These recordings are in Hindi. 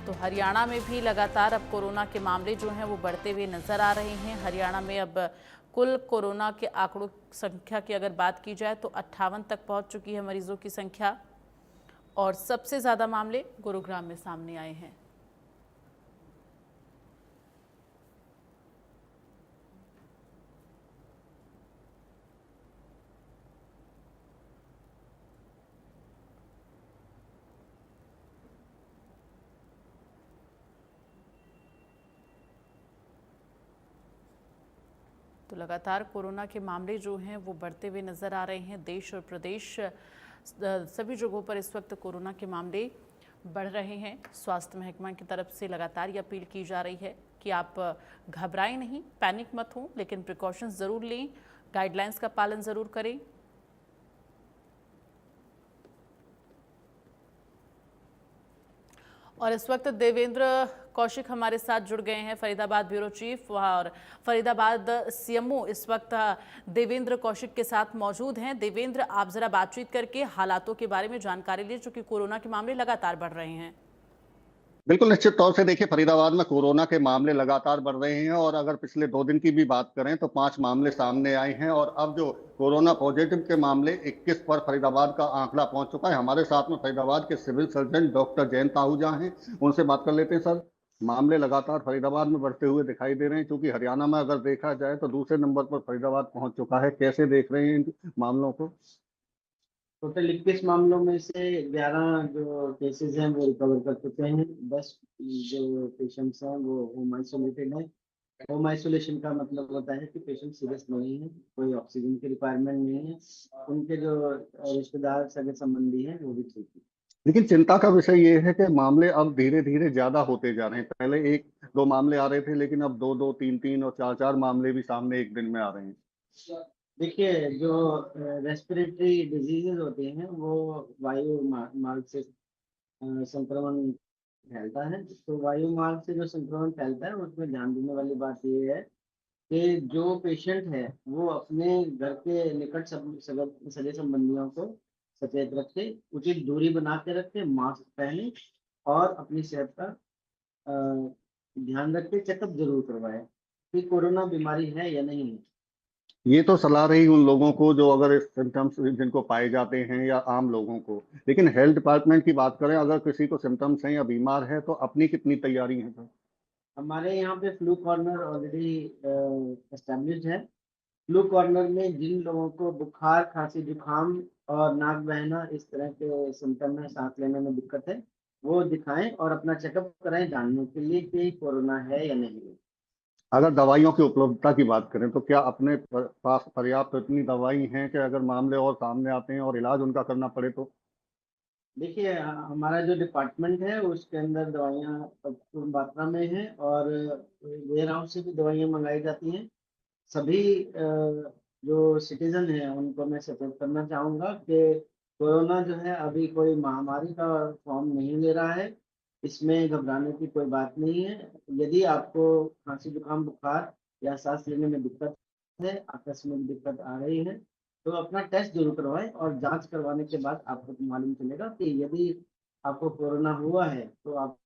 तो हरियाणा में भी लगातार अब कोरोना के मामले जो हैं वो बढ़ते हुए नजर आ रहे हैं। हरियाणा में अब कुल कोरोना के आंकड़ों संख्या की अगर बात की जाए तो 58 तक पहुंच चुकी है मरीजों की संख्या, और सबसे ज़्यादा मामले गुरुग्राम में सामने आए हैं। तो लगातार कोरोना के मामले जो हैं वो बढ़ते हुए नज़र आ रहे हैं। देश और प्रदेश सभी जगहों पर इस वक्त कोरोना के मामले बढ़ रहे हैं। स्वास्थ्य महकमा की तरफ से लगातार ये अपील की जा रही है कि आप घबराएं नहीं, पैनिक मत हों, लेकिन प्रिकॉशंस ज़रूर लें, गाइडलाइंस का पालन ज़रूर करें। और इस वक्त देवेंद्र कौशिक हमारे साथ जुड़ गए हैं, फरीदाबाद ब्यूरो चीफ और फरीदाबाद सीएमओ इस वक्त देवेंद्र कौशिक के साथ मौजूद हैं। देवेंद्र, आप जरा बातचीत करके हालातों के बारे में जानकारी लीजिए, चूंकि कोरोना के मामले लगातार बढ़ रहे हैं। बिल्कुल निश्चित तौर से देखिए, फरीदाबाद में कोरोना के मामले लगातार बढ़ रहे हैं और अगर पिछले 2 दिन की भी बात करें तो 5 मामले सामने आए हैं और अब जो कोरोना पॉजिटिव के मामले 21 पर फरीदाबाद का आंकड़ा पहुंच चुका है। हमारे साथ में फरीदाबाद के civil surgeon doctor Jayant Ahuja हैं, उनसे बात कर लेते हैं। सर, मामले लगातार फरीदाबाद में बढ़ते हुए दिखाई दे रहे हैं, क्योंकि हरियाणा में अगर देखा जाए तो दूसरे नंबर पर फरीदाबाद पहुंच चुका है। कैसे देख रहे हैं इन मामलों को? टोटल 21 मामलों में से 11 जो केसेस हैं वो रिकवर कर चुके हैं। 10 जो पेशेंट्स हैं वो होम आइसोलेटेड हैं। होम आइसोलेशन का मतलब होता है कि पेशेंट सीरियस नहीं है, कोई ऑक्सीजन की रिक्वायरमेंट नहीं है, उनके जो रिश्तेदार सगे संबंधी हैं वो भी ठीक है। लेकिन चिंता का विषय ये है कि मामले अब धीरे धीरे ज्यादा होते जा रहे हैं। पहले 1-2 मामले आ रहे थे, लेकिन अब 2-2, 3-3 और 4-4 मामले भी सामने एक दिन में आ रहे हैं। देखिए, जो रेस्पिरेटरी डिजीजेज होते हैं वो वायु मार्ग से संक्रमण फैलता है। तो वायु मार्ग से जो संक्रमण फैलता है उसमें ध्यान देने वाली बात ये है कि जो पेशेंट है वो अपने घर के निकट सगे संबंधियों को सचेत रखे, उचित दूरी बना के रखे, मास्क पहने और अपनी सेहत का ध्यान रखे, चेकअप जरूर करवाए कि कोरोना बीमारी है या नहीं है। ये तो सलाह रही उन लोगों को जो अगर सिम्टम्स जिनको पाए जाते हैं या आम लोगों को। लेकिन हेल्थ डिपार्टमेंट की बात करें, अगर किसी को सिम्टम्स हैं या बीमार है तो अपनी कितनी तैयारी है सर? हमारे यहाँ पे फ्लू कॉर्नर ऑलरेडी एस्टेब्लिश्ड है। फ्लू कॉर्नर में जिन लोगों को बुखार, खांसी, जुकाम और नाक बहना इस तरह के सिम्टम है, सांस लेने में दिक्कत है, वो दिखाएं और अपना चेकअप कराएं जानने के लिए कि कोरोना है या नहीं है। अगर दवाइयों की उपलब्धता की बात करें तो क्या अपने पास पर्याप्त इतनी दवाई हैं कि अगर मामले और सामने आते हैं और इलाज उनका करना पड़े तो? देखिए, हमारा जो डिपार्टमेंट है उसके अंदर दवाइयाँ भरपूर मात्रा में है और वेयर हाउस से भी दवाइयाँ मंगाई जाती हैं। सभी जो सिटीजन हैं उनको मैं सचेत करना चाहूँगा कि कोरोना जो है अभी कोई महामारी का फॉर्म नहीं ले रहा है। इसमें घबराने की कोई बात नहीं है। यदि आपको खांसी, जुकाम, बुखार या सांस लेने में दिक्कत है, आकस्मिक दिक्कत आ रही है, तो अपना टेस्ट जरूर करवाएं और जांच करवाने के बाद आपको मालूम चलेगा कि यदि आपको कोरोना हुआ है तो आप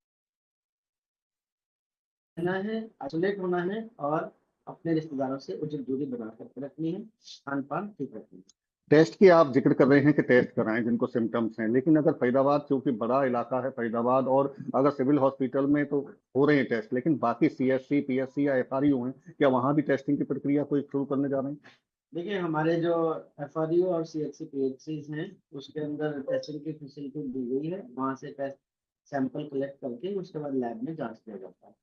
रहना है, आइसोलेट होना है और अपने रिश्तेदारों से उचित दूरी बना कर रखनी है, खान पान ठीक रखनी है। टेस्ट की आप जिक्र कर रहे हैं कि टेस्ट कराएं जिनको सिम्टम्स हैं, लेकिन अगर फरीदाबाद, क्योंकि बड़ा इलाका है फरीदाबाद, और अगर सिविल हॉस्पिटल में तो हो रहे हैं टेस्ट, लेकिन बाकी सीएससी, पीएससी या एफआरयू हैं, क्या वहां भी टेस्टिंग की प्रक्रिया कोई शुरू करने जा रहे हैं? देखिए, हमारे जो एफआरयू और सीएचसी पीएचसी हैं उसके अंदर टेस्टिंग की फैसिलिटी दी गई है। वहाँ से टेस्ट सैंपल कलेक्ट करके उसके बाद लैब में जांच किया जाता है।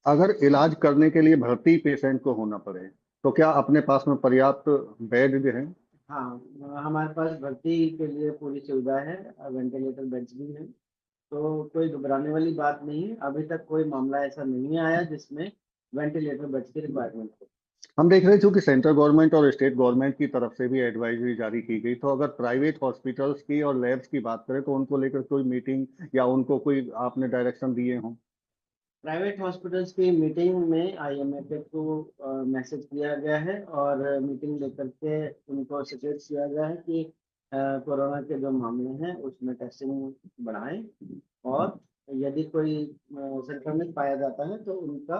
अगर इलाज करने के लिए भर्ती पेशेंट को होना पड़े तो क्या अपने पास में पर्याप्त बेड जो है? हाँ, हमारे पास भर्ती के लिए पूरी सुविधा है, वेंटिलेटर बेड्स भी हैं, तो कोई घबराने वाली बात नहीं है। अभी तक कोई मामला ऐसा नहीं आया जिसमें वेंटिलेटर बेड्स की रिक्वायरमेंट हो। हम देख रहे हैं क्योंकि सेंट्रल गवर्नमेंट और स्टेट गवर्नमेंट की तरफ से भी एडवाइजरी जारी की गई, तो अगर प्राइवेट हॉस्पिटल्स की और लैब्स की बात करें तो उनको लेकर कोई मीटिंग या उनको कोई आपने डायरेक्शन दिए हों? प्राइवेट हॉस्पिटल्स की मीटिंग में आईएमए को मैसेज किया गया है और मीटिंग लेकर के उनको सचेत किया गया है कि कोरोना के जो मामले हैं उसमें टेस्टिंग बढ़ाएं और यदि कोई संक्रमित पाया जाता है तो उनका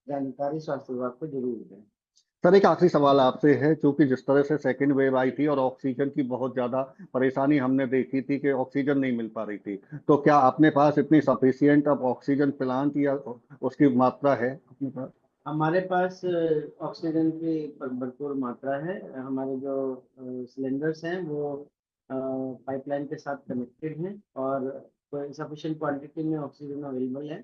जानकारी स्वास्थ्य विभाग को जरूर दें। सर एक आखिरी सवाल आपसे है, क्योंकि जिस तरह से सेकेंड वेव आई थी और ऑक्सीजन की बहुत ज्यादा परेशानी हमने देखी थी कि ऑक्सीजन नहीं मिल पा रही थी, तो क्या अपने पास इतनी सफिशियंट अब ऑक्सीजन प्लांट या उसकी मात्रा है अपने पास? हमारे पास ऑक्सीजन की भरपूर मात्रा है। हमारे जो सिलेंडर्स हैं वो पाइपलाइन के साथ कनेक्टेड हैं और सफिशिएंट क्वांटिटी में ऑक्सीजन अवेलेबल है।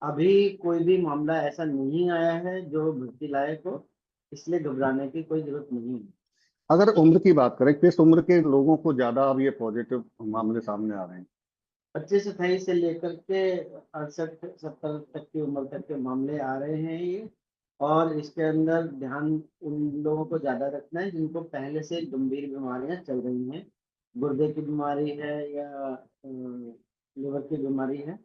अभी कोई भी मामला ऐसा नहीं आया है जो भर्ती लायक हो, इसलिए घबराने की कोई जरूरत नहीं है। अगर उम्र की बात करें, किस उम्र के लोगों को ज्यादा अब ये पॉजिटिव मामले सामने आ रहे हैं? 25 से 28 से लेकर के 68-70 तक की उम्र तक के मामले आ रहे हैं ये। और इसके अंदर ध्यान उन लोगों को ज्यादा रखना है जिनको पहले से गंभीर बीमारियां चल रही हैं, गुर्दे की बीमारी है या लिवर की बीमारी है,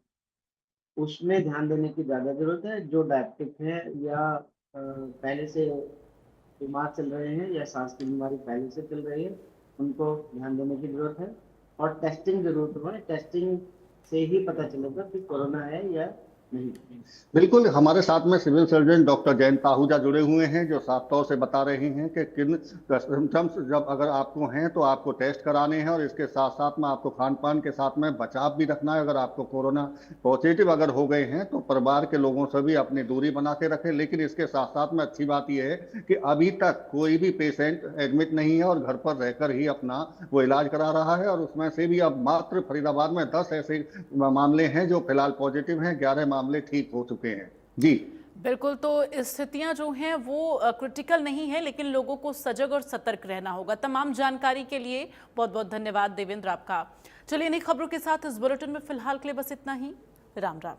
उसमें ध्यान देने की ज्यादा जरूरत है। जो डायबिटिक है या पहले से बीमार चल रहे हैं या सांस की बीमारी पहले से चल रही है, उनको ध्यान देने की जरूरत है। और टेस्टिंग जरूर है, टेस्टिंग से ही पता चलेगा कि कोरोना है या नहीं। बिल्कुल, हमारे साथ में civil surgeon doctor Jayant Ahuja जुड़े हुए हैं, जो साफ तौर से बता रहे हैं कि किन सिम्टम्स जब अगर आपको हैं तो आपको टेस्ट कराने हैं, और इसके साथ साथ में आपको खान पान के साथ में बचाव भी रखना है। अगर आपको कोरोना पॉजिटिव अगर हो गए हैं तो परिवार के लोगों से भी अपनी दूरी बना के रखें। लेकिन इसके साथ साथ में अच्छी बात यह है कि अभी तक कोई भी पेशेंट एडमिट नहीं है और घर पर रहकर ही अपना वो इलाज करा रहा है, और उसमें से भी अब मात्र फरीदाबाद में 10 ऐसे मामले हैं जो फिलहाल पॉजिटिव हैं, 11 मामले ठीक हो चुके हैं। जी बिल्कुल, तो स्थितियां जो हैं वो क्रिटिकल नहीं है, लेकिन लोगों को सजग और सतर्क रहना होगा। तमाम जानकारी के लिए बहुत बहुत धन्यवाद देवेंद्र आपका। चलिए नई खबरों के साथ इस बुलेटिन में फिलहाल के लिए बस इतना ही। राम राम।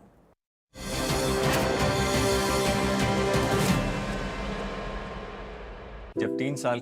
जब 3 साल